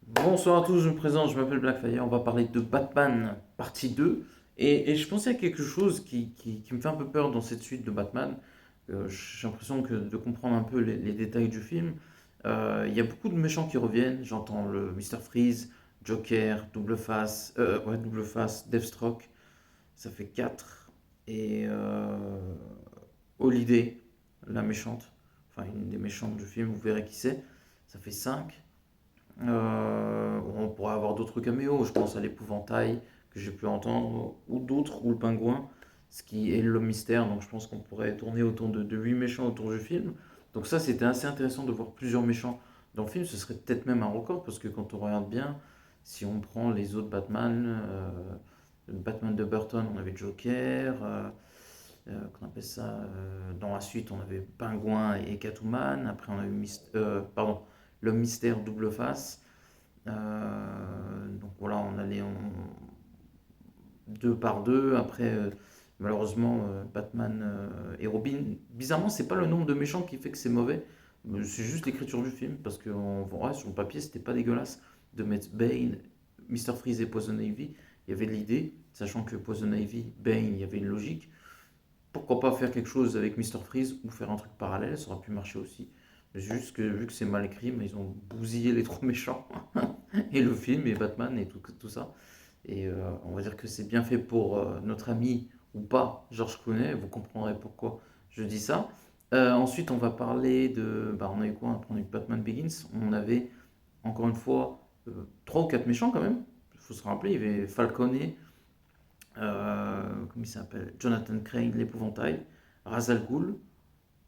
Bonsoir à tous, je me présente, je m'appelle Blackfire, on va parler de Batman partie 2. Et je pensais à quelque chose qui me fait un peu peur dans cette suite de Batman. J'ai l'impression que de comprendre un peu les détails du film. Il y a beaucoup de méchants qui reviennent, j'entends le Mr. Freeze, Joker, Double Face, Deathstroke, ça fait 4. Et Holiday, la méchante, enfin une des méchantes du film, vous verrez qui c'est, ça fait 5. On pourrait avoir d'autres caméos, je pense à l'épouvantail que j'ai pu entendre, ou d'autres, ou le pingouin, ce qui est l'homme mystère. Donc je pense qu'on pourrait tourner autour de 8 méchants autour du film. Donc ça, c'était assez intéressant de voir plusieurs méchants dans le film. Ce serait peut-être même un record, parce que quand on regarde bien, si on prend les autres Batman, le Batman de Burton, on avait Joker, qu'on appelle ça, dans la suite, on avait Pingouin et Catwoman. Après, on a eu l'homme mystère double face. Donc voilà, on allait deux par deux. Après, malheureusement, Batman et Robin. Bizarrement, c'est pas le nombre de méchants qui fait que c'est mauvais. C'est juste l'écriture du film. Parce que ouais, sur le papier, c'était pas dégueulasse de mettre Bane, Mr. Freeze et Poison Ivy. Il y avait de l'idée, sachant que Poison Ivy, Bane, il y avait une logique. Pourquoi pas faire quelque chose avec Mr. Freeze ou faire un truc parallèle, ça aurait pu marcher aussi. Mais c'est juste que vu que c'est mal écrit, mais ils ont bousillé les trois méchants. Et le film, et Batman, et tout ça. Et on va dire que c'est bien fait pour notre ami, ou pas, George Clooney. Vous comprendrez pourquoi je dis ça. Ensuite, on va parler de... Bah, on a eu quoi? On a eu Batman Begins. On avait, encore une fois, trois ou quatre méchants quand même. Il faut se rappeler, il y avait Falcone, comment il s'appelle? Jonathan Crane, l'épouvantail, Ra's al Ghul.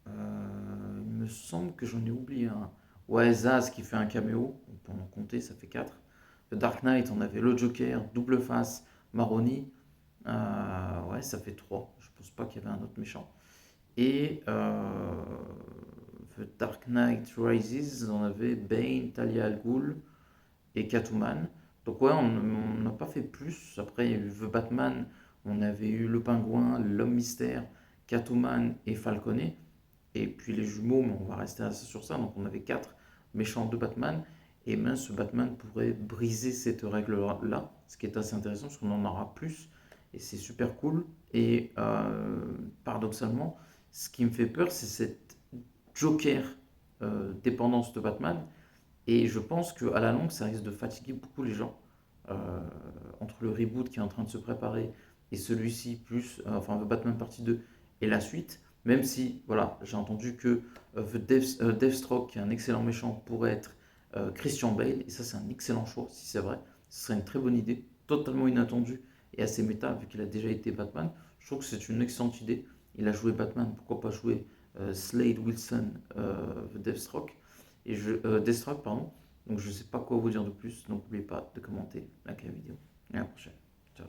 Il me semble que j'en ai oublié un. Ouais, Zaz qui fait un caméo. On peut en compter, ça fait 4. The Dark Knight, on avait le Joker, Double Face, Maroni. Ouais, ça fait 3. Je pense pas qu'il y avait un autre méchant. Et The Dark Knight Rises, on avait Bane, Talia al Ghul et Catwoman. Donc ouais, on n'a pas fait plus. Après, il y a eu The Batman, on avait eu le Pingouin, l'Homme Mystère, Catwoman et Falconet. Et puis les jumeaux, mais on va rester sur ça. Donc on avait 4 méchants de Batman. Et même ce Batman pourrait briser cette règle-là, ce qui est assez intéressant parce qu'on en aura plus. Et c'est super cool. Et paradoxalement, ce qui me fait peur, c'est cette Joker dépendance de Batman. Et je pense qu'à la longue, ça risque de fatiguer beaucoup les gens. Euh, Entre le reboot qui est en train de se préparer et celui-ci, plus enfin The Batman partie 2 et la suite, même si voilà, j'ai entendu que Deathstroke, qui est un excellent méchant, pourrait être Christian Bale, et ça c'est un excellent choix si c'est vrai. Ce serait une très bonne idée, totalement inattendue et assez méta vu qu'il a déjà été Batman. Je trouve que c'est une excellente idée. Il a joué Batman, pourquoi pas jouer Slade Wilson, Deathstroke Deathstroke, pardon. Donc je ne sais pas quoi vous dire de plus, donc n'oubliez pas de commenter, liker la vidéo. Et à la prochaine. Ciao.